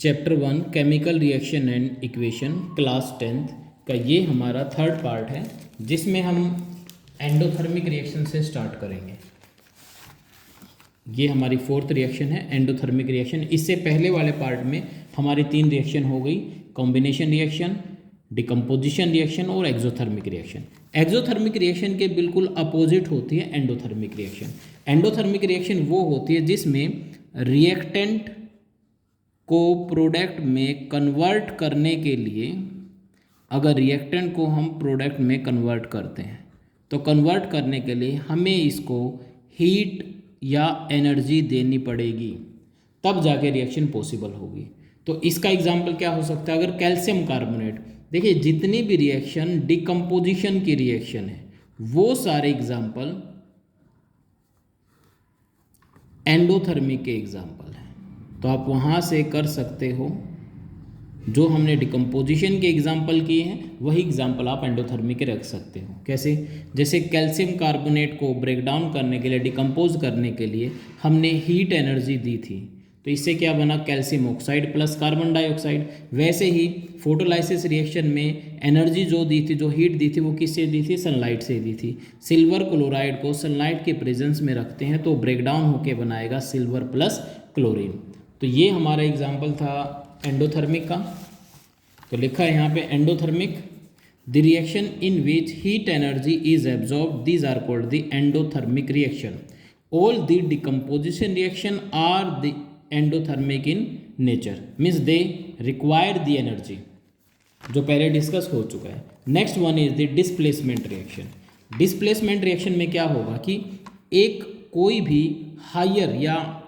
Chapter 1 chemical reaction and equation class 10th का ये हमारा थर्ड पार्ट है, जिसमें हम एंडोथर्मिक रिएक्शन से स्टार्ट करेंगे। ये हमारी फोर्थ रिएक्शन है, एंडोथर्मिक रिएक्शन। इससे पहले वाले पार्ट में हमारी 3 रिएक्शन हो गई, कॉम्बिनेशन रिएक्शन, डिकम्पोजिशन रिएक्शन और एक्सोथर्मिक रिएक्शन। एक्सोथर्मिक रिएक्शन के बिल्कुल अपोजिट होती है एंडोथर्मिक रिएक्शन। एंडोथर्मिक रिएक्शन वो होती है जिसमें रिएक्टेंट को प्रोडक्ट में कन्वर्ट करने के लिए, अगर रिएक्टेंट को हम प्रोडक्ट में कन्वर्ट करते हैं तो कन्वर्ट करने के लिए हमें इसको हीट या एनर्जी देनी पड़ेगी, तब जाके रिएक्शन पॉसिबल होगी। तो इसका एग्जांपल क्या हो सकता है? अगर कैल्शियम कार्बोनेट, देखिए जितनी भी रिएक्शन डिकम्पोजिशन की रिएक्शन है वो सारे एग्जाम्पल एंडोथर्मिक के एग्जाम्पल हैं। तो आप वहाँ से कर सकते हो, जो हमने डिकम्पोजिशन के एग्जाम्पल किए हैं वही एग्जाम्पल आप एंडोथर्मिक के रख सकते हो। कैसे? जैसे कैल्शियम कार्बोनेट को ब्रेक डाउन करने के लिए, डिकम्पोज करने के लिए हमने हीट एनर्जी दी थी, तो इससे क्या बना? Calcium oxide plus carbon dioxide. वैसे ही फोटोलाइसिस रिएक्शन में एनर्जी जो दी थी, जो हीट दी थी, वो किससे दी थी? सनलाइट से दी थी। सिल्वर क्लोराइड को सनलाइट के प्रेजेंस में रखते हैं तो ब्रेक डाउन होकर बनाएगा सिल्वर प्लस क्लोरीन। तो ये हमारा एग्जाम्पल था एंडोथर्मिक का। तो लिखा है यहाँ पे endothermic, the reaction in which heat energy is absorbed, these are called the endothermic reaction. All the decomposition reaction are the endothermic in nature, means they require the energy, जो पहले discuss हो चुका है। Next one is the displacement reaction. Displacement reaction में क्या होगा कि एक कोई भी हायर या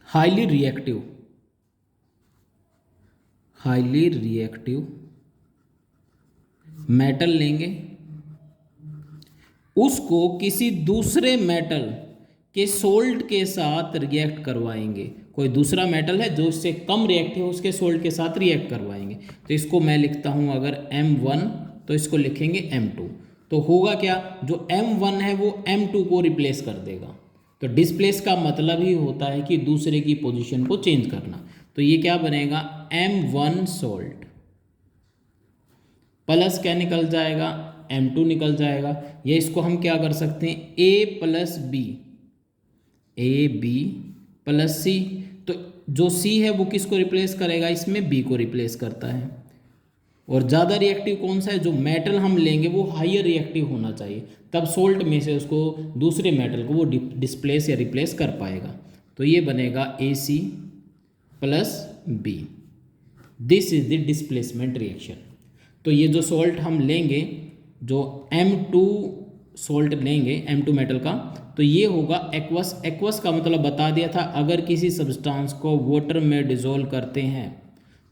हाईली रिएक्टिव मेटल लेंगे, उसको किसी दूसरे मेटल के सोल्ट के साथ रिएक्ट करवाएंगे। कोई दूसरा मेटल है जो इससे कम रिएक्टिव है, उसके सोल्ट के साथ रिएक्ट करवाएंगे। तो इसको मैं लिखता हूं, अगर M1 तो इसको लिखेंगे M2। तो होगा क्या? जो M1 है वो M2 को रिप्लेस कर देगा। तो डिस्प्लेस का मतलब ही होता है कि दूसरे की पोजीशन को चेंज करना। तो ये क्या बनेगा? M1 सोल्ट प्लस क्या निकल जाएगा? M2 निकल जाएगा। या इसको हम क्या कर सकते हैं? A plus B, AB plus C। तो जो C है वो किसको रिप्लेस करेगा? इसमें B को रिप्लेस करता है। और ज़्यादा रिएक्टिव कौन सा है? जो मेटल हम लेंगे वो हायर रिएक्टिव होना चाहिए, तब सोल्ट में से उसको दूसरे मेटल को वो डिस्प्लेस या रिप्लेस कर पाएगा। तो ये बनेगा AC plus B। This is the displacement reaction. तो ये जो सोल्ट हम लेंगे, जो M2 सोल्ट लेंगे M2 मेटल का, तो ये होगा एक्वस। एक्वस का मतलब बता दिया था, अगर किसी सब्सटेंस को वाटर में डिसॉल्व करते हैं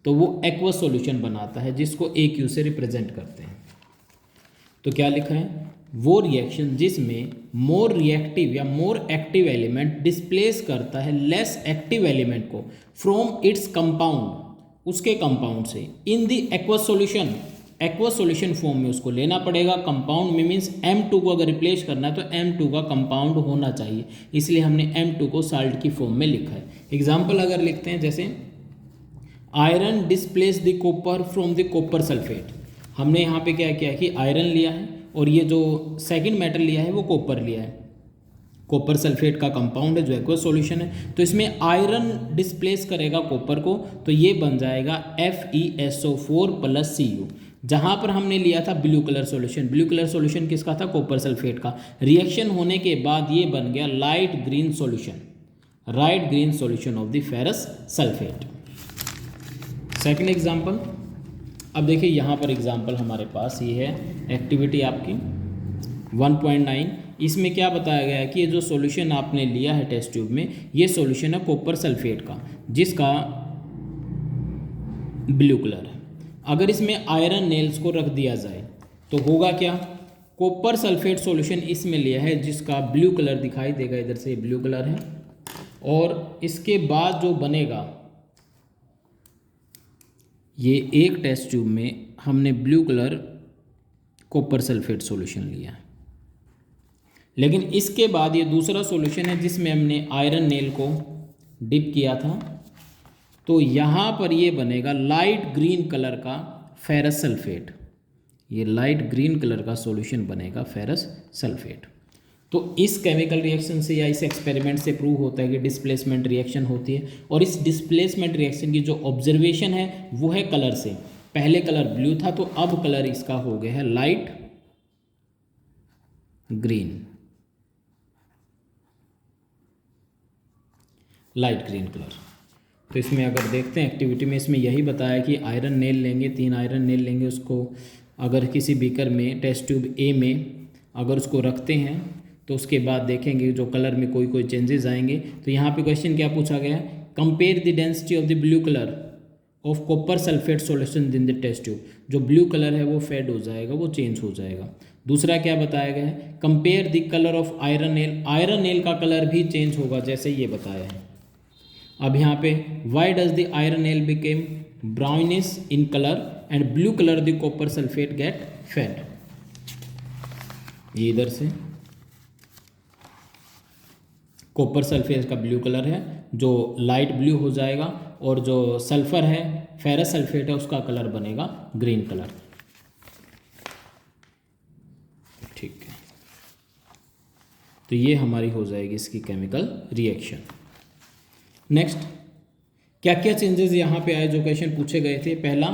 तो वो एक्वस सॉल्यूशन बनाता है, जिसको AQ से रिप्रेजेंट करते हैं। तो क्या लिखा है? वो रिएक्शन जिसमें मोर रिएक्टिव या मोर एक्टिव एलिमेंट डिस्प्लेस करता है लेस एक्टिव एलिमेंट को फ्रॉम इट्स कंपाउंड, उसके कंपाउंड से, in the aqueous solution. Aqueous solution form में उसको लेना पड़ेगा। कंपाउंड में मीन्स M2 को अगर रिप्लेस करना है तो M2 का कंपाउंड होना चाहिए, इसलिए हमने M2 को साल्ट की फॉर्म में लिखा है। एग्जाम्पल अगर लिखते हैं, जैसे iron displace the copper from the copper sulphate. हमने यहाँ पे क्या किया कि आयरन लिया है और ये जो सेकंड मेटल लिया है वो कॉपर लिया है। कॉपर सल्फेट का कंपाउंड है जो एक्वस सॉल्यूशन है, तो इसमें आयरन डिस्प्लेस करेगा कॉपर को, तो ये बन जाएगा FeSO4 प्लस Cu। जहाँ पर हमने लिया था blue colour solution, blue colour solution किसका था? कॉपर सल्फेट का। रिएक्शन होने के बाद ये बन गया light green solution, right green solution of the ferrous sulphate. Second example, अब देखिए यहाँ पर एग्जाम्पल हमारे पास ये है, एक्टिविटी आपकी 1.9। इसमें क्या बताया गया है कि ये जो सॉल्यूशन आपने लिया है टेस्ट ट्यूब में, ये सॉल्यूशन है कॉपर सल्फेट का, जिसका ब्लू कलर है। अगर इसमें आयरन नेल्स को रख दिया जाए तो होगा क्या? कॉपर सल्फेट सॉल्यूशन इसमें लिया है जिसका ब्लू कलर दिखाई देगा, इधर से ब्लू कलर है, और इसके बाद जो बनेगा, ये एक टेस्ट ट्यूब में हमने blue colour copper sulphate solution लिया है, लेकिन इसके बाद ये दूसरा सॉल्यूशन है जिसमें हमने आयरन नेल को डिप किया था तो यहाँ पर ये बनेगा लाइट ग्रीन कलर का फेरस सल्फेट, ये लाइट ग्रीन कलर का सॉल्यूशन बनेगा फेरस सल्फेट। तो इस केमिकल रिएक्शन से या इस एक्सपेरिमेंट से प्रूव होता है कि डिस्प्लेसमेंट रिएक्शन होती है। और इस डिस्प्लेसमेंट रिएक्शन की जो ऑब्जर्वेशन है वो है कलर से। पहले कलर ब्लू था तो अब कलर इसका हो गया है light green, light green colour. तो इसमें अगर देखते हैं एक्टिविटी में, इसमें यही बताया कि आयरन नेल लेंगे, 3 आयरन नेल लेंगे, उसको अगर किसी बीकर में टेस्ट ट्यूब ए में अगर उसको रखते हैं तो उसके बाद देखेंगे जो कलर में कोई कोई चेंजेस आएंगे। तो यहाँ पे क्वेश्चन क्या पूछा गया है, compare the density of the blue colour of copper sulphate solution in the test tube. जो ब्लू कलर है वो फेड हो जाएगा, वो चेंज हो जाएगा। दूसरा क्या बताया गया है, compare the colour of iron nail, iron nail का कलर भी चेंज होगा जैसे ये बताया है। अब यहाँ पे why does the iron nail became brownish in colour and blue colour the copper sulphate get fade. ये इधर से कॉपर सल्फेट का ब्लू कलर है जो लाइट ब्लू हो जाएगा, और जो सल्फर है फेरस सल्फेट है उसका कलर बनेगा ग्रीन कलर। ठीक है, तो ये हमारी हो जाएगी इसकी केमिकल रिएक्शन। नेक्स्ट, क्या क्या चेंजेस यहाँ पे आए जो क्वेश्चन पूछे गए थे। पहला,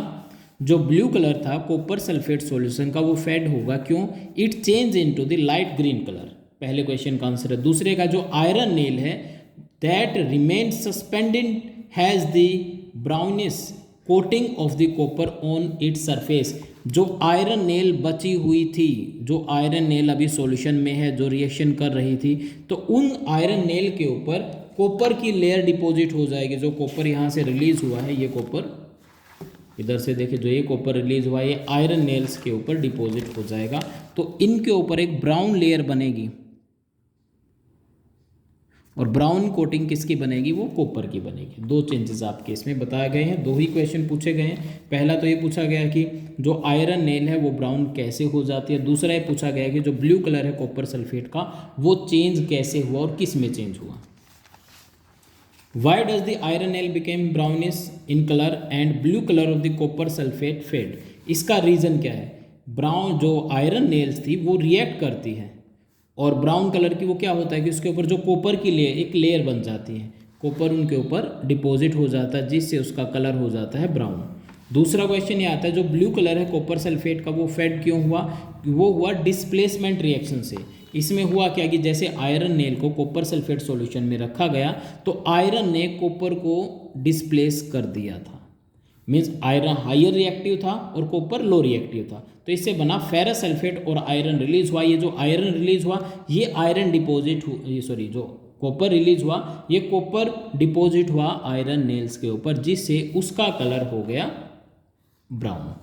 जो ब्लू कलर था कॉपर सल्फेट सॉल्यूशन का वो फेड होगा, क्यों, it change into the light green colour, पहले क्वेश्चन का आंसर है। दूसरे का जो आयरन नेल है that remain suspended has the brownish coating of the copper on its surface. जो आयरन नेल बची हुई थी, जो आयरन नेल अभी सॉल्यूशन में है, जो रिएक्शन कर रही थी, तो उन आयरन नेल के ऊपर कॉपर की लेयर डिपॉजिट हो जाएगी। जो कॉपर यहाँ से रिलीज हुआ है, ये कॉपर इधर से देखिए, जो ये कॉपर रिलीज हुआ है ये आयरन नेल्स के ऊपर डिपॉजिट हो जाएगा। तो इनके ऊपर एक ब्राउन लेयर बनेगी, और ब्राउन कोटिंग किसकी बनेगी, वो कॉपर की बनेगी। दो चेंजेस आपके इसमें बताए गए हैं, दो ही क्वेश्चन पूछे गए हैं। पहला तो ये पूछा गया कि जो आयरन नेल है वो ब्राउन कैसे हो जाती है। दूसरा ये पूछा गया कि जो ब्लू कलर है कॉपर सल्फेट का वो चेंज कैसे हुआ और किस में चेंज हुआ। Why does the iron nail became brownish in colour and blue colour of the copper sulphate fade. इसका रीज़न क्या है, ब्राउन जो आयरन नेल्स थी वो रिएक्ट करती है, और ब्राउन कलर की वो क्या होता है कि उसके ऊपर जो कॉपर की लेयर, एक लेयर बन जाती है, कॉपर उनके ऊपर डिपॉजिट हो जाता है जिससे उसका कलर हो जाता है ब्राउन। दूसरा क्वेश्चन ये आता है जो ब्लू कलर है कॉपर सल्फेट का वो फेड क्यों हुआ, वो हुआ डिस्प्लेसमेंट रिएक्शन से। इसमें हुआ क्या कि जैसे आयरन नेल को कॉपर सल्फेट सॉल्यूशन में रखा गया तो आयरन ने कॉपर को डिस्प्लेस कर दिया था, मीन्स आयरन हायर रिएक्टिव था और कॉपर लो रिएक्टिव था, तो इससे बना फेरस सल्फेट और आयरन रिलीज हुआ। ये जो आयरन रिलीज हुआ ये आयरन डिपॉजिट सॉरी जो कॉपर रिलीज हुआ ये कॉपर डिपॉजिट हुआ आयरन नेल्स के ऊपर, जिससे उसका कलर हो गया ब्राउन।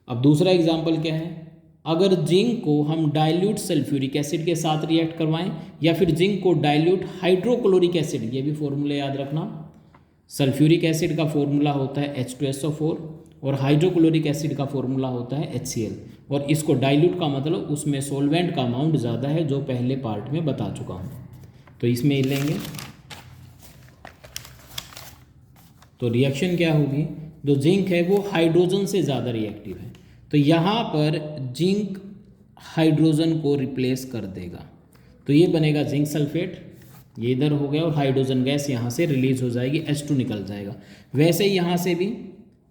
अब दूसरा एग्जाम्पल क्या है, अगर जिंक को हम डाइल्यूट सल्फ्यूरिक एसिड के साथ रिएक्ट करवाएं या फिर जिंक को डाइल्यूट हाइड्रोक्लोरिक एसिड, ये भी फॉर्मूले याद रखना। सल्फ्यूरिक एसिड का फॉर्मूला होता है H2SO4 और हाइड्रोक्लोरिक एसिड का फॉर्मूला होता है HCl, और इसको डाइल्यूट का मतलब उसमें सॉल्वेंट का अमाउंट ज़्यादा है जो पहले पार्ट में बता चुका हूँ। तो इसमें लेंगे तो रिएक्शन क्या होगी, जो जिंक है वो हाइड्रोजन से ज़्यादा रिएक्टिव है, तो यहाँ पर जिंक हाइड्रोजन को रिप्लेस कर देगा, तो ये बनेगा जिंक सल्फेट, ये इधर हो गया, और हाइड्रोजन गैस यहाँ से रिलीज हो जाएगी, H2 निकल जाएगा। वैसे ही यहाँ से भी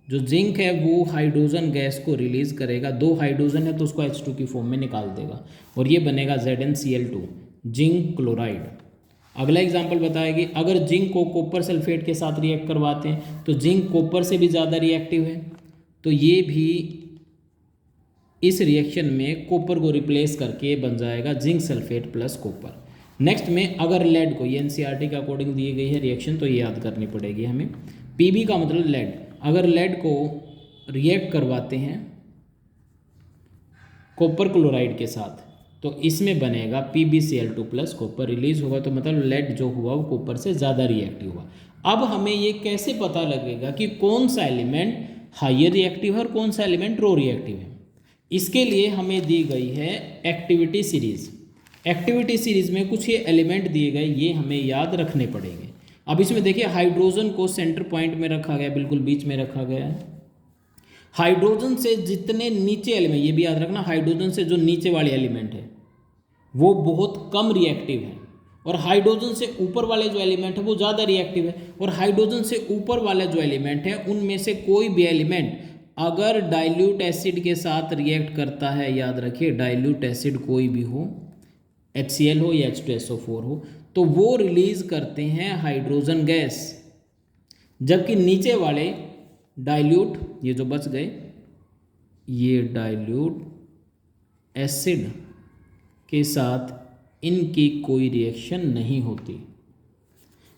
जो जिंक है वो हाइड्रोजन गैस को रिलीज करेगा, 2 हाइड्रोजन है तो उसको H2 की फॉर्म में निकाल देगा, और ये बनेगा ZnCl2 जिंक क्लोराइड। अगला एग्जाम्पल बताएगी, अगर जिंक को कॉपर सल्फेट के साथ रिएक्ट करवाते हैं तो जिंक कॉपर से भी ज़्यादा रिएक्टिव है, तो ये भी इस रिएक्शन में कॉपर को रिप्लेस करके बन जाएगा zinc sulphate plus copper. Next में अगर लेड को, ये NCERT के अकॉर्डिंग दी गई है रिएक्शन तो ये याद करनी पड़ेगी हमें। Pb का मतलब लेड, अगर लेड को रिएक्ट करवाते हैं कॉपर क्लोराइड के साथ तो इसमें बनेगा PbCl2 प्लस कॉपर रिलीज होगा, तो मतलब लेड जो हुआ वो कॉपर से ज़्यादा रिएक्टिव हुआ। अब हमें ये कैसे पता लगेगा कि कौन सा एलिमेंट हायर रिएक्टिव है और कौन सा एलिमेंट लो रिएक्टिव है। इसके लिए हमें दी गई है एक्टिविटी सीरीज। एक्टिविटी सीरीज में कुछ ये एलिमेंट दिए गए, ये हमें याद रखने पड़ेंगे। अब इसमें देखिए हाइड्रोजन को सेंटर पॉइंट में रखा गया, बिल्कुल बीच में रखा गया है। हाइड्रोजन से जितने नीचे एलिमेंट, ये भी याद रखना, हाइड्रोजन से जो नीचे वाले एलिमेंट है वो बहुत कम रिएक्टिव है, और हाइड्रोजन से ऊपर वाले जो एलिमेंट है वो ज़्यादा रिएक्टिव है। और हाइड्रोजन से ऊपर वाला जो एलिमेंट है उनमें से कोई भी एलिमेंट अगर डाइल्यूट एसिड के साथ रिएक्ट करता है, याद रखिए डाइल्यूट एसिड कोई भी हो, HCl हो या H2SO4 हो, तो वो रिलीज करते हैं हाइड्रोजन गैस। जबकि नीचे वाले डाइल्यूट, ये जो बच गए, ये डाइल्यूट एसिड के साथ इनकी कोई रिएक्शन नहीं होती।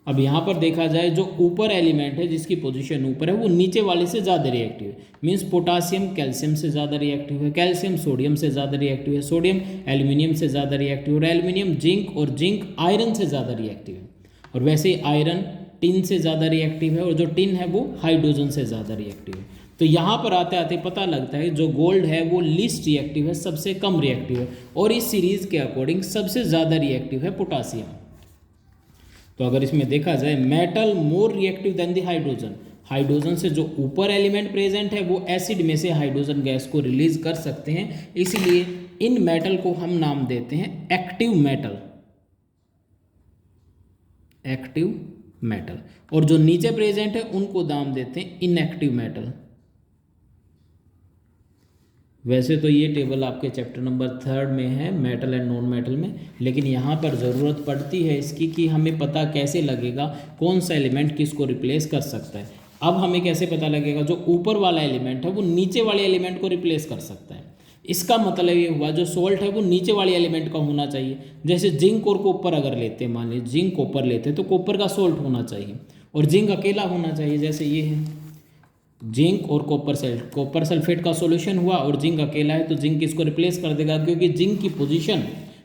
अब यहाँ पर देखा जाए जो ऊपर एलिमेंट है जिसकी पोजीशन ऊपर है वो नीचे वाले से ज़्यादा रिएक्टिव है। मीन्स पोटासियम कैल्शियम से ज़्यादा रिएक्टिव है, कैल्शियम सोडियम से ज़्यादा रिएक्टिव है, सोडियम एल्यूमिनियम से ज़्यादा रिएक्टिव है, और एल्यूमिनियम जिंक, और जिंक आयरन से ज़्यादा रिएक्टिव है। और वैसे ही आयरन टिन से ज़्यादा रिएक्टिव है, और जो टिन है वो हाइड्रोजन से ज़्यादा रिएक्टिव है। तो यहाँ पर आते आते पता लगता है जो गोल्ड है वो लीस्ट रिएक्टिव है, सबसे कम रिएक्टिव है, और इस सीरीज के अकॉर्डिंग सबसे ज़्यादा रिएक्टिव है पोटासियम। तो अगर इसमें देखा जाए metal more reactive than the hydrogen, hydrogen से जो ऊपर एलिमेंट प्रेजेंट है वो एसिड में से हाइड्रोजन गैस को रिलीज कर सकते हैं, इसीलिए इन मेटल को हम नाम देते हैं एक्टिव मेटल, एक्टिव मेटल। और जो नीचे प्रेजेंट है उनको नाम देते हैं इनएक्टिव मेटल। वैसे तो ये टेबल आपके चैप्टर नंबर 3 में है, मेटल एंड नॉन मेटल में, लेकिन यहाँ पर ज़रूरत पड़ती है इसकी कि हमें पता कैसे लगेगा कौन सा एलिमेंट किसको रिप्लेस कर सकता है। अब हमें कैसे पता लगेगा जो ऊपर वाला एलिमेंट है वो नीचे वाले एलिमेंट को रिप्लेस कर सकता है। इसका मतलब ये हुआ जो सोल्ट है वो नीचे वाले एलिमेंट का होना चाहिए। जैसे जिंक और कॉपर अगर लेते हैं, मान लीजिए जिंक कॉपर लेते हैं, तो कॉपर का सोल्ट होना चाहिए और जिंक अकेला होना चाहिए। जैसे ये है जिंक और कॉपर सल्फेट का सॉल्यूशन हुआ और जिंक अकेला है, तो जिंक इसको रिप्लेस कर देगा क्योंकि जिंक की पोजीशन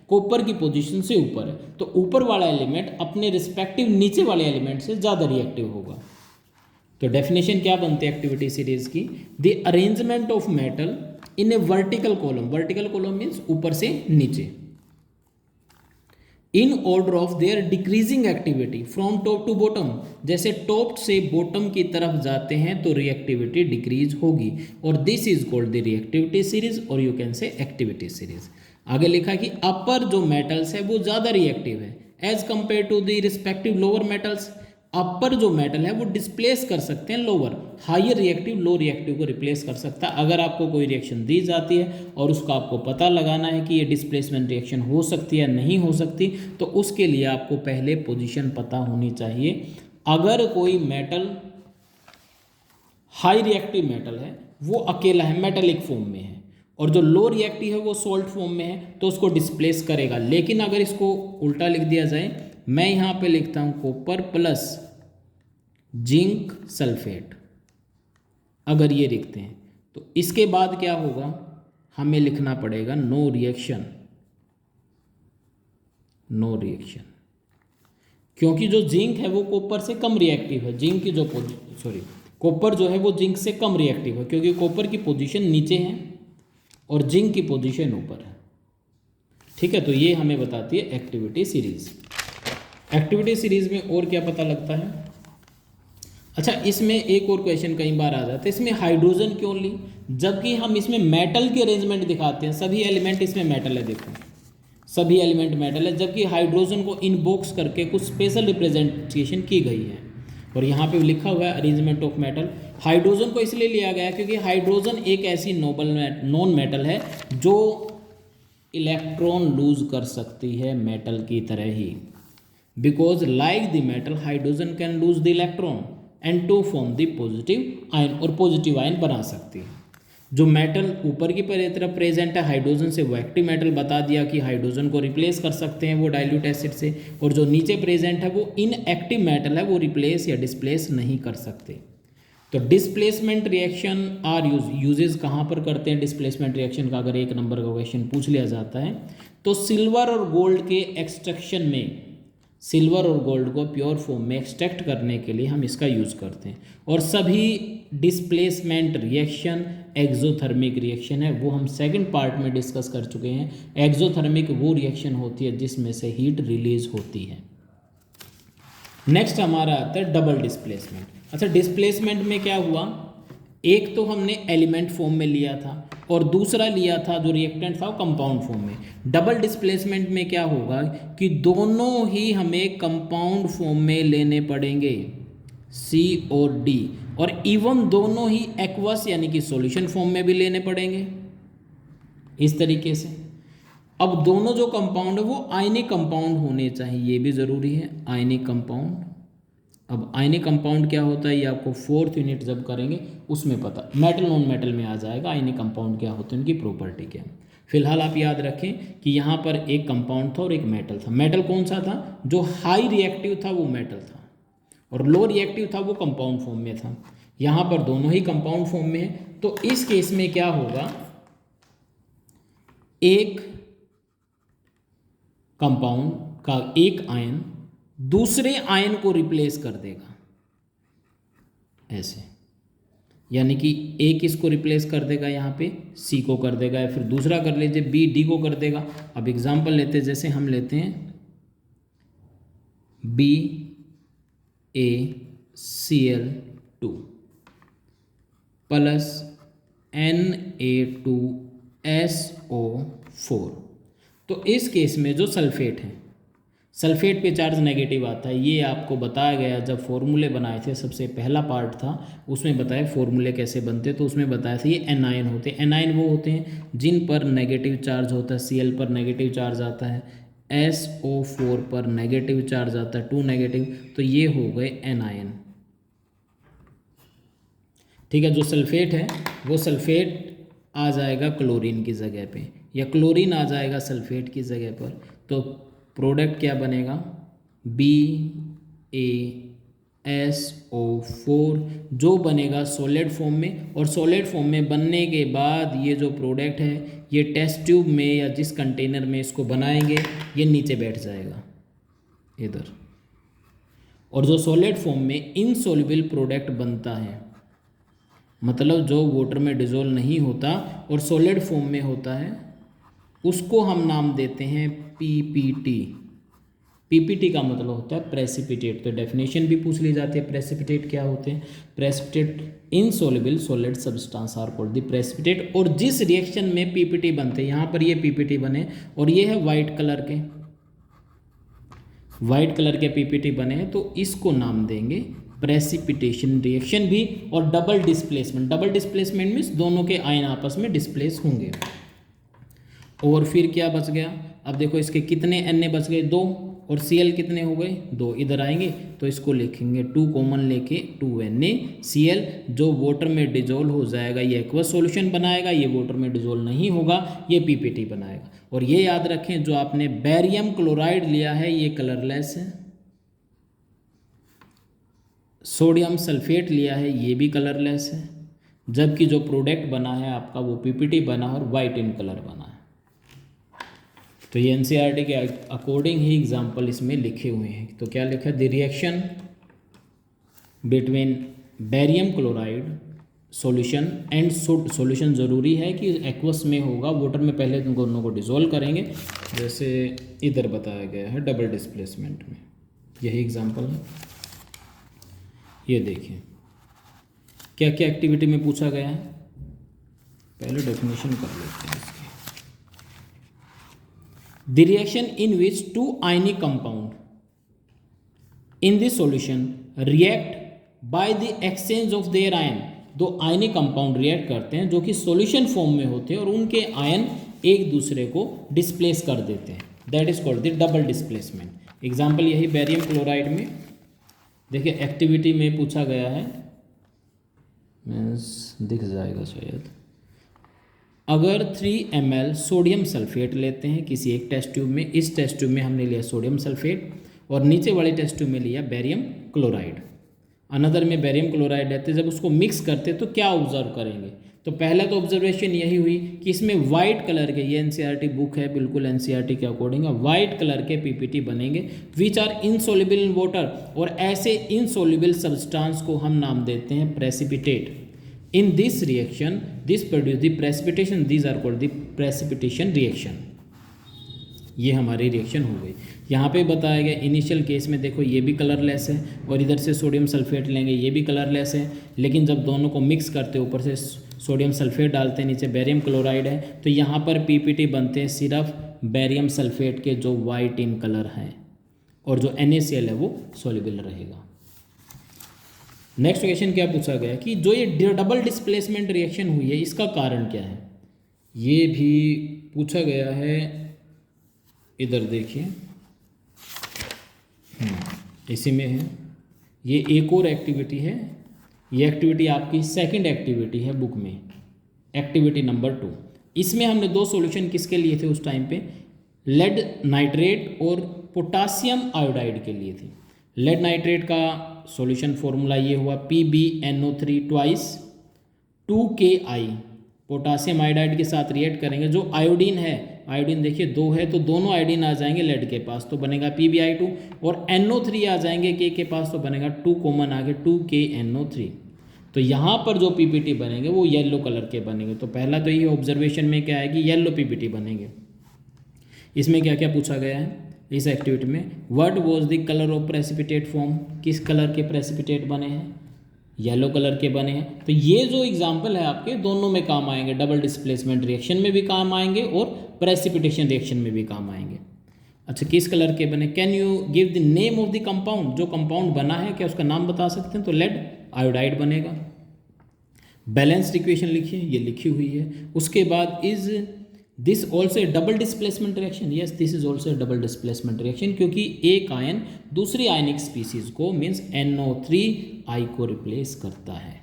कॉपर की पोजीशन से ऊपर है। तो ऊपर वाला एलिमेंट अपने रिस्पेक्टिव नीचे वाले एलिमेंट से ज़्यादा रिएक्टिव होगा। तो डेफिनेशन क्या बनती है एक्टिविटी सीरीज की? The arrangement of metal in a vertical column, vertical column means ऊपर से नीचे, in order of their decreasing activity from top to bottom. जैसे टॉप से बॉटम की तरफ जाते हैं तो रिएक्टिविटी डिक्रीज होगी, और this is called the reactivity series, और you can say activity series. आगे लिखा कि अपर जो मेटल्स है वो ज़्यादा रिएक्टिव है as compare to the respective lower metals. Upper जो मेटल है वो डिस्प्लेस कर सकते हैं lower, higher reactive low reactive को रिप्लेस कर सकता है। अगर आपको कोई रिएक्शन दी जाती है और उसका आपको पता लगाना है कि ये डिस्प्लेसमेंट रिएक्शन हो सकती है या नहीं हो सकती, तो उसके लिए आपको पहले पोजीशन पता होनी चाहिए। अगर कोई मेटल हाई रिएक्टिव मेटल है वो अकेला है, मेटेलिक फॉर्म में है, और जो लो रिएक्टिव है वो सॉल्ट फॉर्म में है, तो उसको डिस्प्लेस करेगा। लेकिन अगर इसको उल्टा लिख दिया जाए, मैं यहाँ पे लिखता हूँ कॉपर प्लस जिंक सल्फेट, अगर ये लिखते हैं तो इसके बाद क्या होगा, हमें लिखना पड़ेगा नो रिएक्शन, नो रिएक्शन, क्योंकि जो जिंक है वो कॉपर से कम रिएक्टिव है। जिंक की जो कॉपर जो है वो जिंक से कम रिएक्टिव है, क्योंकि कॉपर की पोजीशन नीचे है और जिंक की पोजीशन ऊपर है। ठीक है, तो ये हमें बताती है एक्टिविटी सीरीज। एक्टिविटी सीरीज में और क्या पता लगता है? अच्छा, इसमें एक और क्वेश्चन कई बार आ जाता है, इसमें हाइड्रोजन क्यों ली, जबकि हम इसमें मेटल के अरेंजमेंट दिखाते हैं। सभी एलिमेंट इसमें मेटल है, देखो सभी एलिमेंट मेटल है, जबकि हाइड्रोजन को इनबॉक्स करके कुछ स्पेशल रिप्रेजेंटेशन की गई है, और यहाँ पे लिखा हुआ है अरेंजमेंट ऑफ मेटल। हाइड्रोजन को इसलिए लिया गया क्योंकि हाइड्रोजन एक ऐसी नॉन मेटल है जो इलेक्ट्रॉन लूज कर सकती है मेटल की तरह ही। Because like the metal hydrogen can lose the electron and to form the positive ion, और पॉजिटिव आयन बना सकती है। जो मेटल ऊपर की तरफ प्रेजेंट है हाइड्रोजन से, वो एक्टिव मेटल बता दिया कि हाइड्रोजन को रिप्लेस कर सकते हैं वो डाइल्यूट एसिड से, और जो नीचे प्रेजेंट है वो इनएक्टिव मेटल है, वो रिप्लेस या डिस्प्लेस नहीं कर सकते। तो डिस्प्लेसमेंट रिएक्शन आर यूजेस कहाँ पर करते हैं डिस्प्लेसमेंट रिएक्शन का? अगर 1 नंबर का क्वेश्चन पूछ लिया जाता है तो सिल्वर और गोल्ड के एक्सट्रैक्शन में, सिल्वर और गोल्ड को प्योर फॉर्म में एक्सट्रैक्ट करने के लिए हम इसका यूज़ करते हैं। और सभी डिस्प्लेसमेंट रिएक्शन एक्सोथर्मिक रिएक्शन है, वो हम सेकंड पार्ट में डिस्कस कर चुके हैं। एक्सोथर्मिक वो रिएक्शन होती है जिसमें से हीट रिलीज होती है। नेक्स्ट हमारा आता है डबल डिस्प्लेसमेंट। अच्छा, डिस्प्लेसमेंट में क्या हुआ, एक तो हमने एलिमेंट फॉर्म में लिया था और दूसरा लिया था जो रिएक्टेंट था वो कंपाउंड फॉर्म में। डबल डिस्प्लेसमेंट में क्या होगा कि दोनों ही हमें कंपाउंड फॉर्म में लेने पड़ेंगे, सी और डी, और इवन दोनों ही एक्वस यानी कि सॉल्यूशन फॉर्म में भी लेने पड़ेंगे इस तरीके से। अब दोनों जो कंपाउंड है वो आयनिक कंपाउंड होने चाहिए, ये भी ज़रूरी है, आयनिक कंपाउंड। अब आयनिक कंपाउंड क्या होता है ये आपको 4th यूनिट जब करेंगे उसमें पता, मेटल नॉन मेटल में आ जाएगा आयनिक कंपाउंड क्या होते हैं, उनकी प्रॉपर्टी क्या। फिलहाल आप याद रखें कि यहाँ पर एक कंपाउंड था और एक मेटल था। मेटल कौन सा था, जो हाई रिएक्टिव था वो मेटल था, और लो रिएक्टिव था वो कंपाउंड फॉर्म में था। यहाँ पर दोनों ही कंपाउंड फॉर्म में है, तो इस केस में क्या होगा, एक कंपाउंड का एक आयन दूसरे आयन को रिप्लेस कर देगा ऐसे, यानी कि ए किसको रिप्लेस कर देगा, यहाँ पे सी को कर देगा, या फिर दूसरा कर लीजिए बी डी को कर देगा। अब एग्जांपल लेते हैं, जैसे हम लेते हैं बी ए Cl2 प्लस Na2SO4। तो इस केस में जो सल्फेट है, सल्फेट पे चार्ज नेगेटिव आता है, ये आपको बताया गया जब फॉर्मूले बनाए थे, सबसे पहला पार्ट था उसमें बताया फॉर्मूले कैसे बनते, तो उसमें बताया था ये एनायन होते हैं। एनायन वो होते हैं जिन पर नेगेटिव चार्ज होता है, Cl पर नेगेटिव चार्ज आता है, SO4 पर नेगेटिव चार्ज आता है, 2 नेगेटिव, तो ये हो गए एनायन। ठीक है, जो सल्फेट है वो सल्फेट आ जाएगा क्लोरीन की जगह पे, या क्लोरीन आ जाएगा सल्फेट की जगह पर, तो प्रोडक्ट क्या बनेगा, BaSO4, जो बनेगा सॉलिड फॉर्म में। और सॉलिड फॉर्म में बनने के बाद ये जो प्रोडक्ट है ये टेस्ट ट्यूब में या जिस कंटेनर में इसको बनाएंगे ये नीचे बैठ जाएगा इधर, और जो सॉलिड फॉर्म में इनसॉल्युबल प्रोडक्ट बनता है, मतलब जो वाटर में डिजोल्व नहीं होता और सॉलिड फॉर्म में होता है, उसको हम नाम देते हैं पीपीटी। पीपीटी का मतलब होता है प्रेसिपिटेट। तो डेफिनेशन भी पूछ ली जाती है, प्रेसिपिटेट क्या होते हैं, precipitate insoluble solid substance are called the precipitate. और जिस रिएक्शन में पीपीटी बनते हैं, यहाँ पर ये पीपीटी बने और ये है वाइट कलर के पीपीटी बने हैं, तो इसको नाम देंगे प्रेसिपिटेशन रिएक्शन भी। और डबल डिस्प्लेसमेंट मीन्स दोनों के आयन आपस में डिस्प्लेस होंगे। और फिर क्या बच गया, अब देखो इसके कितने Na बच गए, 2, और Cl कितने हो गए, 2। इधर आएंगे तो इसको लिखेंगे 2 कॉमन लेके 2NaCl, जो वाटर में डिजोल्व हो जाएगा ये एक्वस सॉल्यूशन बनाएगा, ये वाटर में डिजोल्व नहीं होगा ये पीपीटी बनाएगा। और ये याद रखें जो आपने बेरियम क्लोराइड लिया है ये कलरलेस है, सोडियम सल्फेट लिया है ये भी कलरलेस है, जबकि जो प्रोडक्ट बना है आपका वो पीपीटी बना और वाइट इन कलर बना है। तो ये एनसीईआरटी के अकॉर्डिंग ही एग्जाम्पल इसमें लिखे हुए हैं। तो क्या लिखा है, the reaction between barium chloride solution and solution ज़रूरी है कि एक्वस में होगा, वाटर में पहले तुम दोनों को डिसॉल्व करेंगे, जैसे इधर बताया गया है डबल डिस्प्लेसमेंट में, यही एग्जाम्पल है। ये देखिए क्या क्या एक्टिविटी में पूछा गया है, पहले डेफिनेशन कर लेते हैं इसकी। The reaction in which 2 ionic compound in the solution react by the exchange of their ion। 2 ionic compound react करते हैं जो कि सॉल्यूशन फॉर्म में होते हैं और उनके आयन एक दूसरे को डिस्प्लेस कर देते हैं, that is called the double displacement. Example यही बेरियम क्लोराइड में देखिए एक्टिविटी में पूछा गया है, मीन्स दिख जाएगा शायद, अगर 3 ml सोडियम सल्फेट लेते हैं किसी एक टेस्ट ट्यूब में, इस टेस्ट ट्यूब में हमने लिया सोडियम सल्फेट और नीचे वाले टेस्ट ट्यूब में लिया बेरियम क्लोराइड, अनदर में बेरियम क्लोराइड लेते हैं, जब उसको मिक्स करते तो क्या ऑब्जर्व करेंगे। तो पहला तो ऑब्जर्वेशन यही हुई कि इसमें वाइट कलर के, ये एनसीईआरटी बुक है बिल्कुल एनसीईआरटी के अकॉर्डिंग, वाइट कलर के पीपीटी बनेंगे which are insoluble in water, और ऐसे इनसॉल्युबल सब्सटेंस को हम नाम देते हैं precipitate. In this reaction, this produce the precipitation. These are called the precipitation reaction. ये हमारी रिएक्शन हो गई। यहाँ पे बताया गया इनिशियल केस में देखो ये भी कलरलेस है और इधर से सोडियम सल्फेट लेंगे ये भी कलरलेस है, लेकिन जब दोनों को मिक्स करते ऊपर से सोडियम सल्फेट डालते हैं, नीचे बेरियम क्लोराइड है, तो यहाँ पर पीपीटी बनते हैं सिर्फ बेरियम सल्फेट के जो वाइट इन कलर हैं, और जो NaCl है वो सॉल्युबल रहेगा। नेक्स्ट क्वेश्चन क्या पूछा गया कि जो ये डबल डिस्प्लेसमेंट रिएक्शन हुई है इसका कारण क्या है, ये भी पूछा गया है। इधर देखिए इसी में है, ये एक और एक्टिविटी है, ये एक्टिविटी आपकी सेकंड एक्टिविटी है बुक में, एक्टिविटी नंबर 2। इसमें हमने 2 सॉल्यूशन किसके लिए थे उस टाइम पे, लेड नाइट्रेट और पोटासियम आयोडाइड के लिए थे। लेड नाइट्रेट का सॉल्यूशन फॉर्मूला ये हुआ PbNO3 twice 2Ki, potassium iodide के साथ रिएक्ट करेंगे, जो आयोडीन है, आयोडीन देखिए 2 है तो दोनों आयोडीन आ जाएंगे लेड के पास तो बनेगा PbI2, और NO3 आ जाएंगे K के पास तो बनेगा 2 कॉमन आगे 2KNO3। तो यहाँ पर जो पीपीटी बनेंगे वो येलो कलर के बनेंगे। तो पहला तो ये ऑब्जर्वेशन में क्या आएगी, येलो पीपीटी बनेंगे। इसमें क्या क्या पूछा गया है इस एक्टिविटी में, what was the colour of precipitate form, किस कलर के प्रेसिपिटेट बने हैं, येलो कलर के बने हैं। तो ये जो एग्जाम्पल है आपके दोनों में काम आएंगे, डबल डिस्प्लेसमेंट रिएक्शन में भी काम आएंगे और प्रेसिपिटेशन रिएक्शन में भी काम आएंगे। अच्छा किस कलर के बने, can you give the name of the compound, जो कंपाउंड बना है क्या उसका नाम बता सकते हैं, तो लेड आयोडाइड बनेगा। बैलेंस्ड इक्वेशन लिखिए, ये लिखी हुई है। उसके बाद is this also A double displacement reaction, yes this is also A double displacement reaction, क्योंकि एक आयन दूसरी आयनिक स्पीसीज को मीन्स NO3I को रिप्लेस करता है।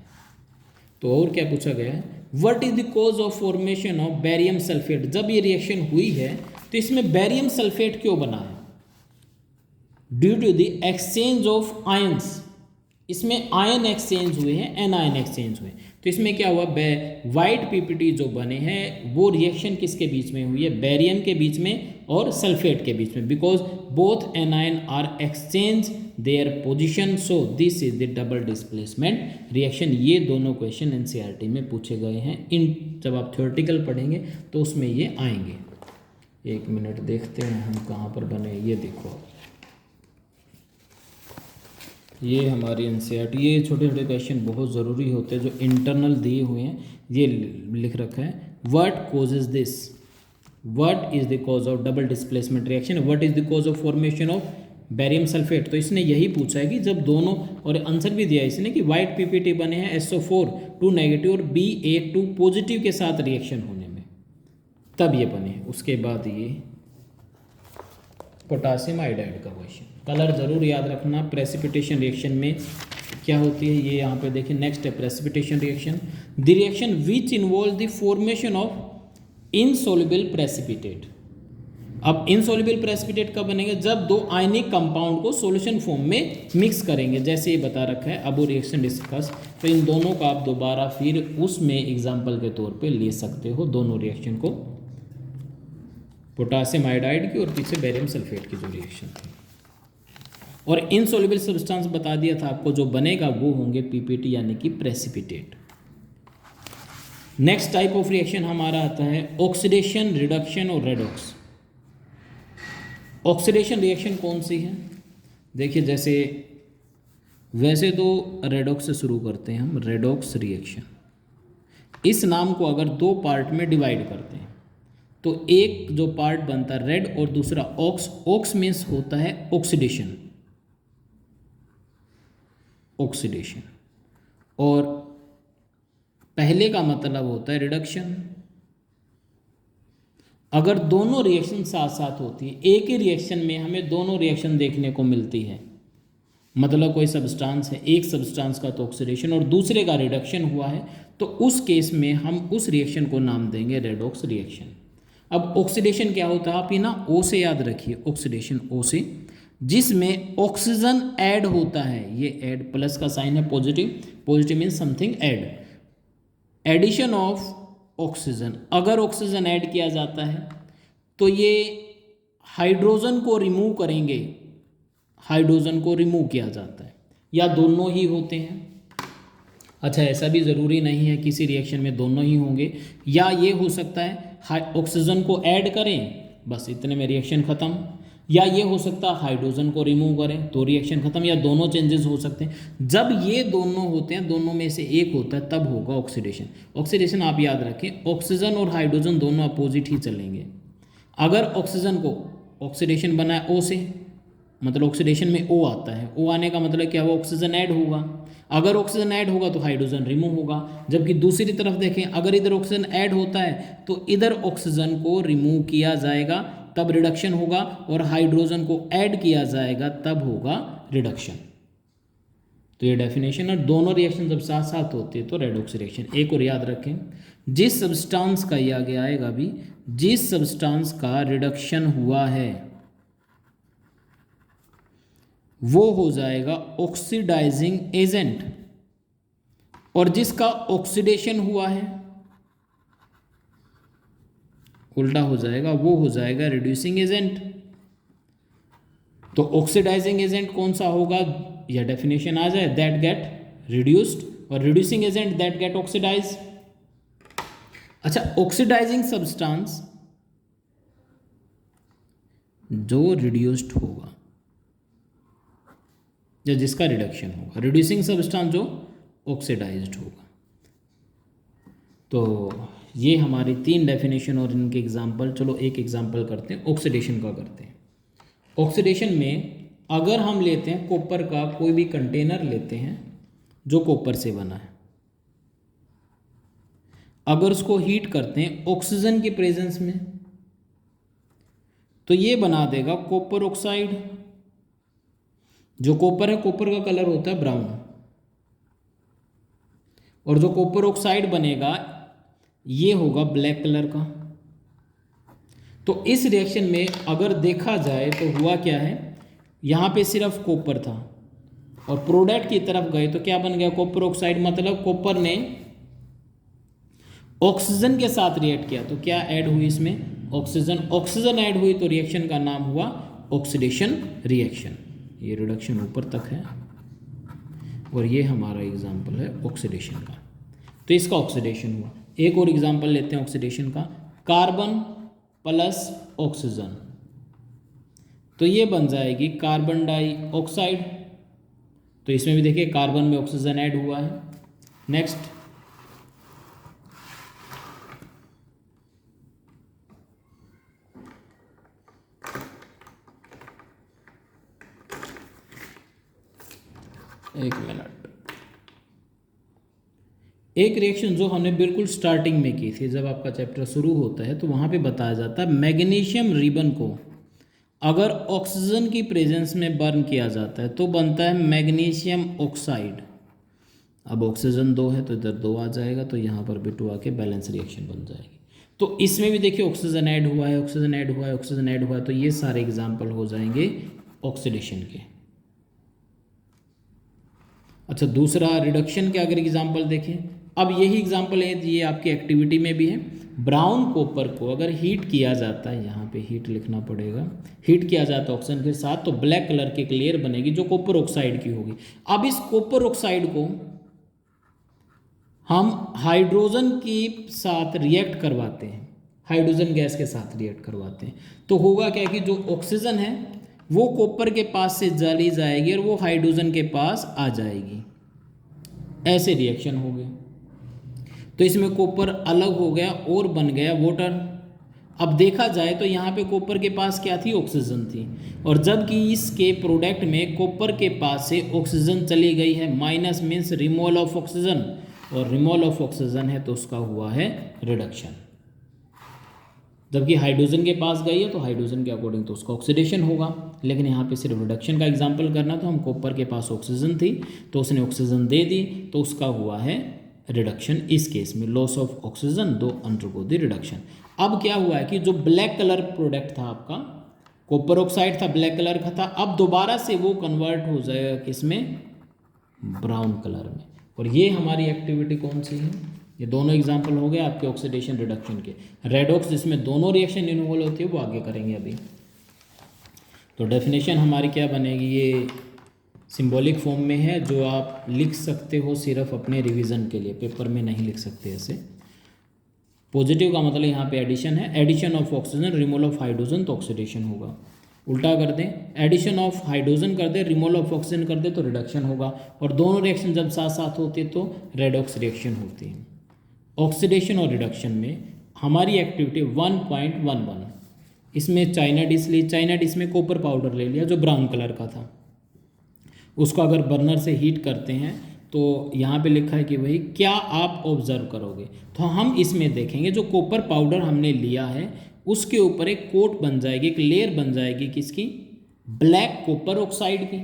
तो और क्या पूछा गया है, what is the cause of formation of barium sulphate, जब ये रिएक्शन हुई है तो इसमें बेरियम सल्फेट क्यों बना है, due to the exchange of ions, इसमें आयन एक्सचेंज हुए हैं, एनायन एक्सचेंज हुए। तो इसमें क्या हुआ, वाइट पीपीटी जो बने हैं वो रिएक्शन किसके बीच में हुई है, बेरियम के बीच में और सल्फेट के बीच में, because both anion are exchange their position, so this is the double displacement reaction. ये दोनों क्वेश्चन NCERT में पूछे गए हैं, इन जब आप थ्योरेटिकल पढ़ेंगे तो उसमें ये आएंगे। 1 मिनट देखते हैं हम कहाँ पर बने, ये देखो ये हमारी NCERT, ये छोटे छोटे क्वेश्चन बहुत ज़रूरी होते हैं जो इंटरनल दिए हुए हैं। ये लिख रखा है, what causes this, what is the cause of double displacement reaction, what is the cause of formation of barium sulphate. तो इसने यही पूछा है कि जब दोनों, और आंसर भी दिया इसने कि वाइट पीपीटी बने हैं SO4 2 नेगेटिव और Ba2 पॉजिटिव के साथ रिएक्शन होने में, तब ये बने हैं। उसके बाद ये पोटासियम आयोडाइड का क्वेश्चन, कलर जरूर याद रखना। प्रेसिपिटेशन रिएक्शन में क्या होती है ये यहाँ पे देखिए, नेक्स्ट है precipitation reaction, the reaction which involve the formation of insoluble precipitate. अब इनसॉल्युबल प्रेसिपिटेट कब बनेंगे, जब 2 आयनिक कंपाउंड को सॉल्यूशन फॉर्म में मिक्स करेंगे, जैसे ये बता रखा है। अब वो रिएक्शन डिस्कस, तो इन दोनों का आप दोबारा फिर उसमें एग्जाम्पल के तौर पे ले सकते हो, दोनों रिएक्शन को, पोटासियम आयोडाइड की और पीछे बेरियम सल्फेट की जो रिएक्शन थी। और इनसॉल्युबल सब्सटेंस बता दिया था आपको, जो बनेगा वो होंगे पीपीटी यानी कि precipitate. Next type of reaction हमारा आता है ऑक्सीडेशन, रिडक्शन और रेडॉक्स। ऑक्सीडेशन रिएक्शन कौन सी है, देखिए जैसे वैसे तो रेडॉक्स से शुरू करते हैं हम, रेडॉक्स रिएक्शन। इस नाम को अगर 2 पार्ट में डिवाइड करते हैं तो एक जो पार्ट बनता है रेड और दूसरा ऑक्स। ऑक्स मीन्स होता है ऑक्सीडेशन, ऑक्सीडेशन, और पहले का मतलब होता है रिडक्शन। अगर दोनों रिएक्शन साथ साथ होती है, एक ही रिएक्शन में हमें दोनों रिएक्शन देखने को मिलती है, मतलब कोई सब्सटेंस है, एक सब्सटेंस का तो ऑक्सीडेशन और दूसरे का रिडक्शन हुआ है, तो उस केस में हम उस रिएक्शन को नाम देंगे रेडॉक्स रिएक्शन। अब ऑक्सीडेशन क्या होता है, आप ये ना ओ से याद रखिए, ऑक्सीडेशन ओ से, जिसमें ऑक्सीजन ऐड होता है, ये ऐड प्लस का साइन है, positive, positive means something add, addition of oxygen. अगर ऑक्सीजन ऐड किया जाता है तो ये हाइड्रोजन को रिमूव करेंगे, हाइड्रोजन को रिमूव किया जाता है, या दोनों ही होते हैं। अच्छा ऐसा भी ज़रूरी नहीं है किसी रिएक्शन में दोनों ही होंगे, या ये हो सकता है ऑक्सीजन को ऐड करें बस इतने में रिएक्शन ख़त्म। या ये हो सकता है हाइड्रोजन को रिमूव करें तो रिएक्शन ख़त्म, या दोनों चेंजेस हो सकते हैं। जब ये दोनों होते हैं, दोनों में से एक होता है, तब होगा ऑक्सीडेशन। ऑक्सीडेशन आप याद रखें, ऑक्सीजन और हाइड्रोजन दोनों अपोजिट ही चलेंगे। अगर ऑक्सीजन को ऑक्सीडेशन बना है O से, मतलब ऑक्सीडेशन में O आता है, O आने का मतलब क्या हुआ, ऑक्सीजन ऐड होगा। अगर ऑक्सीजन ऐड होगा तो हाइड्रोजन रिमूव होगा। जबकि दूसरी तरफ देखें, अगर इधर ऑक्सीजन ऐड होता है तो इधर ऑक्सीजन को रिमूव किया जाएगा, तब रिडक्शन होगा, और हाइड्रोजन को ऐड किया जाएगा, तब होगा रिडक्शन। तो ये डेफिनेशन। और दोनों रिएक्शन जब साथ साथ होते हैं तो रेडॉक्स रिएक्शन। एक और याद रखें, जिस सब्सटेंस का, ये आगे आएगा भी, जिस सब्सटेंस का रिडक्शन हुआ है वो हो जाएगा ऑक्सीडाइजिंग एजेंट, और जिसका ऑक्सीडेशन हुआ है उल्टा हो जाएगा, वो हो जाएगा रिड्यूसिंग एजेंट। तो ऑक्सीडाइजिंग एजेंट कौन सा होगा, यह डेफिनेशन आ जाए, दैट गेट रिड्यूस्ड, और reducing agent that get oxidise. अच्छा, ऑक्सीडाइजिंग सब्सटेंस जो रिड्यूस्ड होगा या जिसका रिडक्शन होगा, रिड्यूसिंग सब्सटेंस जो ऑक्सीडाइज्ड होगा। तो ये हमारी 3 डेफिनेशन और इनके एग्जाम्पल। चलो एक एग्जाम्पल करते हैं, ऑक्सीडेशन का करते हैं। ऑक्सीडेशन में अगर हम लेते हैं कॉपर का कोई भी कंटेनर लेते हैं जो कॉपर से बना है, अगर उसको हीट करते हैं ऑक्सीजन की प्रेजेंस में, तो ये बना देगा कॉपर ऑक्साइड। जो कॉपर है, कॉपर का कलर होता है ब्राउन, और जो कॉपर ऑक्साइड बनेगा ये होगा ब्लैक कलर का। तो इस रिएक्शन में अगर देखा जाए तो हुआ क्या है, यहाँ पे सिर्फ कॉपर था और प्रोडक्ट की तरफ गए तो क्या बन गया, कॉपर ऑक्साइड। मतलब कॉपर ने ऑक्सीजन के साथ रिएक्ट किया तो क्या ऐड हुई इसमें, ऑक्सीजन। ऑक्सीजन ऐड हुई तो रिएक्शन का नाम हुआ ऑक्सीडेशन रिएक्शन। ये रिडक्शन ऊपर तक है, और ये हमारा एग्जाम्पल है ऑक्सीडेशन का। तो इसका ऑक्सीडेशन हुआ। एक और एग्जाम्पल लेते हैं ऑक्सीडेशन का, कार्बन प्लस ऑक्सीजन, तो ये बन जाएगी कार्बन डाइऑक्साइड। तो इसमें भी देखिए कार्बन में ऑक्सीजन ऐड हुआ है। नेक्स्ट, एक मिनट, एक रिएक्शन जो हमने बिल्कुल स्टार्टिंग में की थी, जब आपका चैप्टर शुरू होता है तो वहाँ पे बताया जाता है मैग्नीशियम रिबन को अगर ऑक्सीजन की प्रेजेंस में बर्न किया जाता है तो बनता है मैग्नीशियम ऑक्साइड। अब ऑक्सीजन 2 है तो इधर 2 आ जाएगा, तो यहाँ पर भी 2 आके बैलेंस रिएक्शन बन जाएगी। तो इसमें भी देखिए ऑक्सीजन ऐड हुआ है, ऑक्सीजन ऐड हुआ है, ऑक्सीजन ऐड हुआ है, तो ये सारे एग्जाम्पल हो जाएंगे ऑक्सीडेशन के। अच्छा, दूसरा रिडक्शन के अगर एग्जाम्पल देखें, अब यही एग्जाम्पल है, ये आपकी एक्टिविटी में भी है। ब्राउन कॉपर को अगर हीट किया जाता है, यहाँ पे हीट लिखना पड़ेगा, हीट किया जाता है ऑक्सीजन के साथ तो ब्लैक कलर की एक लेयर बनेगी जो कॉपर ऑक्साइड की होगी। अब इस कॉपर ऑक्साइड को हम हाइड्रोजन के साथ रिएक्ट करवाते हैं, हाइड्रोजन गैस के साथ रिएक्ट करवाते हैं, तो होगा क्या कि जो ऑक्सीजन है वो कॉपर के पास से जली जाएगी और वो हाइड्रोजन के पास आ जाएगी। ऐसे रिएक्शन हो गए, तो इसमें कॉपर अलग हो गया और बन गया वाटर। अब देखा जाए तो यहाँ पे कॉपर के पास क्या थी, ऑक्सीजन थी, और जबकि इसके प्रोडक्ट में कॉपर के पास से ऑक्सीजन चली गई है, minus means removal of oxygen, और रिमूवल ऑफ ऑक्सीजन है तो उसका हुआ है रिडक्शन। जबकि हाइड्रोजन के पास गई है तो हाइड्रोजन के अकॉर्डिंग तो उसका ऑक्सीडेशन होगा, लेकिन यहाँ पे सिर्फ रिडक्शन का एग्जांपल करना, तो हम कॉपर के पास ऑक्सीजन थी तो उसने ऑक्सीजन दे दी तो उसका हुआ है रिडक्शन। इस केस में लॉस ऑफ ऑक्सीजन, दो अंडरगो द रिडक्शन। अब क्या हुआ है कि जो ब्लैक कलर प्रोडक्ट था आपका, कॉपर ऑक्साइड था, ब्लैक कलर का था, अब दोबारा से वो कन्वर्ट हो जाएगा किसमें, ब्राउन कलर में। और ये हमारी एक्टिविटी कौन सी है, ये दोनों एग्जाम्पल हो गए आपके ऑक्सीडेशन रिडक्शन के। रेडॉक्स जिसमें दोनों रिएक्शन इन्वॉल्व होती है वो आगे करेंगे अभी। तो डेफिनेशन हमारी क्या बनेगी, ये सिंबॉलिक फॉर्म में है जो आप लिख सकते हो सिर्फ अपने रिवीजन के लिए, पेपर में नहीं लिख सकते ऐसे। पॉजिटिव का मतलब यहाँ पे एडिशन है, addition of oxygen, removal of hydrogen तो ऑक्सीडेशन होगा। उल्टा कर दें, एडिशन ऑफ हाइड्रोजन कर दे, रिमूवल ऑफ ऑक्सीजन कर दे तो रिडक्शन होगा। और दोनों रिएक्शन जब साथ साथ होती है तो रेडॉक्स रिएक्शन होती है। ऑक्सीडेशन और रिडक्शन में हमारी एक्टिविटी 1.11, इसमें चाइना डिश ली, चाइना डिश में कॉपर पाउडर ले लिया जो ब्राउन कलर का था, उसको अगर बर्नर से हीट करते हैं तो यहाँ पे लिखा है कि भाई क्या आप ऑब्जर्व करोगे। तो हम इसमें देखेंगे जो कॉपर पाउडर हमने लिया है उसके ऊपर एक कोट बन जाएगी, एक लेयर बन जाएगी किसकी, ब्लैक कॉपर ऑक्साइड की।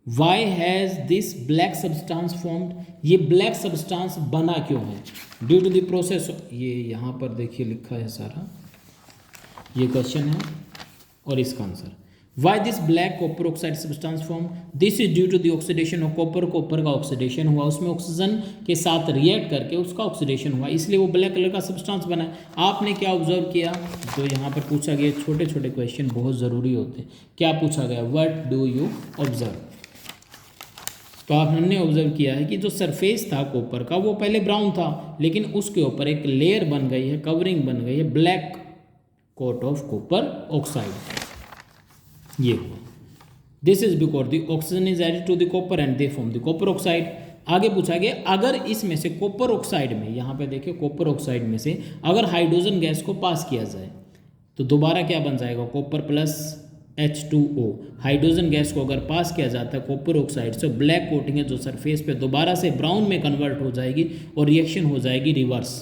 Why has this black substance formed, ये ब्लैक सब्सटेंस बना क्यों है, ड्यू टू द प्रोसेस, ये यहाँ पर देखिए लिखा है सारा, ये क्वेश्चन है और इसका answer. Why this black copper oxide substance form, this is due to the oxidation of copper, copper का ऑक्सीडेशन हुआ, उसमें ऑक्सीजन के साथ रिएक्ट करके उसका ऑक्सीडेशन हुआ, इसलिए वो ब्लैक कलर का सब्सटेंस बना। आपने क्या ऑब्जर्व किया, जो यहाँ पर पूछा गया, छोटे छोटे क्वेश्चन बहुत ज़रूरी होते हैं। क्या पूछा गया, व्हाट डू यू ऑब्जर्व, तो आपने ऑब्जर्व किया है कि जो सरफेस था कॉपर का वो पहले ब्राउन था, लेकिन उसके ऊपर एक लेयर बन गई है, कवरिंग बन गई है, black coat of copper oxide, ये हुआ। This is because the oxygen is added to the copper and they form the copper oxide. आगे पूछा गया अगर इसमें से कॉपर ऑक्साइड में, यहाँ पे देखिए कॉपर ऑक्साइड में से अगर हाइड्रोजन गैस को पास किया जाए तो दोबारा क्या बन जाएगा, copper plus H2O। Hydrogen gas को अगर पास किया जाता है कॉपर ऑक्साइड से, ब्लैक कोटिंग है जो सरफेस पे दोबारा से ब्राउन में कन्वर्ट हो जाएगी और रिएक्शन हो जाएगी रिवर्स,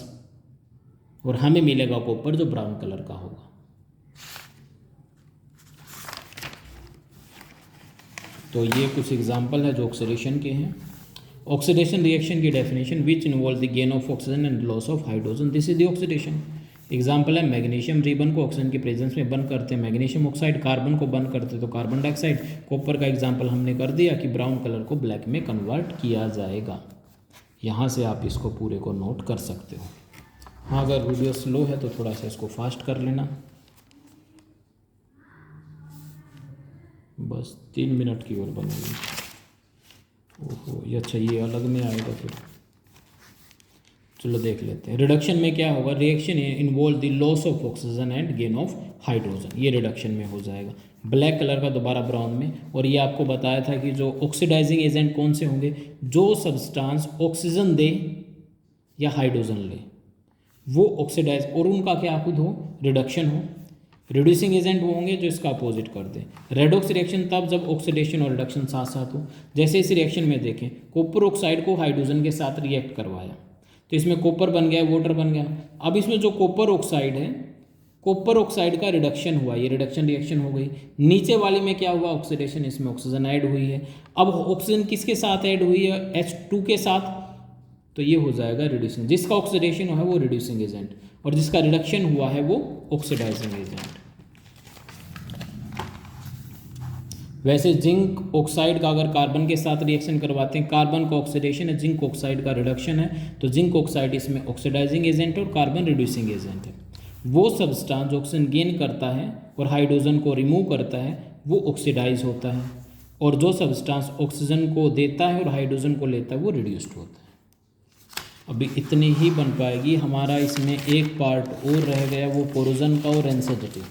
और हमें मिलेगा कॉपर जो ब्राउन कलर का होगा। तो ये कुछ एग्जाम्पल है जो ऑक्सीडेशन के हैं। ऑक्सीडेशन रिएक्शन की definition, which involve the gain of oxygen and loss of hydrogen, this is the oxidation. Example है मैग्नीशियम रिबन को ऑक्सीजन के प्रेजेंस में बर्न करते हैं, मैग्नीशियम ऑक्साइड, कार्बन को बर्न करते तो कार्बन डाइऑक्साइड, कॉपर का एग्जाम्पल हमने कर दिया कि ब्राउन कलर को ब्लैक में कन्वर्ट किया जाएगा। यहाँ से आप इसको पूरे को नोट कर सकते हो। हाँ, अगर वीडियो स्लो है तो थोड़ा सा इसको फास्ट कर लेना, बस 3 मिनट की ओर बनेगी। ओहो, ये अच्छा, ये अलग में आएगा फिर, चलो देख लेते हैं। रिडक्शन में क्या होगा, reaction involve the loss of oxygen and gain of hydrogen, ये रिडक्शन में हो जाएगा, ब्लैक कलर का दोबारा ब्राउन में। और ये आपको बताया था कि जो ऑक्सीडाइजिंग एजेंट कौन से होंगे, जो सब्सटेंस ऑक्सीजन दे या हाइड्रोजन ले वो ऑक्सीडाइज, और उनका क्या खुद हो, रिडक्शन हो। रिड्यूसिंग एजेंट वो होंगे जो इसका अपोजिट कर दें। रेडॉक्स रिएक्शन तब जब ऑक्सीडेशन और रिडक्शन साथ साथ हो। जैसे इस रिएक्शन में देखें, कॉपर ऑक्साइड को हाइड्रोजन के साथ रिएक्ट करवाया तो इसमें कॉपर बन गया, वाटर बन गया। अब इसमें जो कॉपर ऑक्साइड है, कॉपर ऑक्साइड का रिडक्शन हुआ, ये रिडक्शन रिएक्शन हो गई। नीचे वाले में क्या हुआ, ऑक्सीडेशन, इसमें ऑक्सीजन ऐड हुई है। अब ऑक्सीजन किसके साथ ऐड हुई है, H2 के साथ, तो ये हो जाएगा रिड्यूसिंग। जिसका ऑक्सीडेशन हुआ है वो रिड्यूसिंग एजेंट, और जिसका रिडक्शन हुआ है वो ऑक्सीडाइजिंग एजेंट। वैसे जिंक ऑक्साइड का अगर कार्बन के साथ रिएक्शन करवाते हैं, कार्बन का ऑक्सीडेशन है, जिंक ऑक्साइड का रिडक्शन है, तो जिंक ऑक्साइड इसमें ऑक्सीडाइजिंग एजेंट है और कार्बन रिड्यूसिंग एजेंट है। वो सब्सटेंस जो ऑक्सीजन गेन करता है और हाइड्रोजन को रिमूव करता है वो ऑक्सीडाइज होता है, और जो सब्सटेंस ऑक्सीजन को देता है और हाइड्रोजन को लेता है वो रिड्यूस्ड होता है। अभी इतनी ही बन पाएगी। हमारा इसमें एक पार्ट और रह गया, वो कोरोजन का और रेंसिडिटी,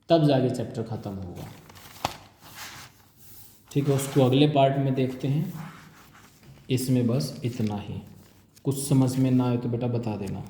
तब जाके चैप्टर ख़त्म होगा। ठीक है, उसको अगले पार्ट में देखते हैं। इसमें बस इतना ही, कुछ समझ में ना आए तो बेटा बता देना।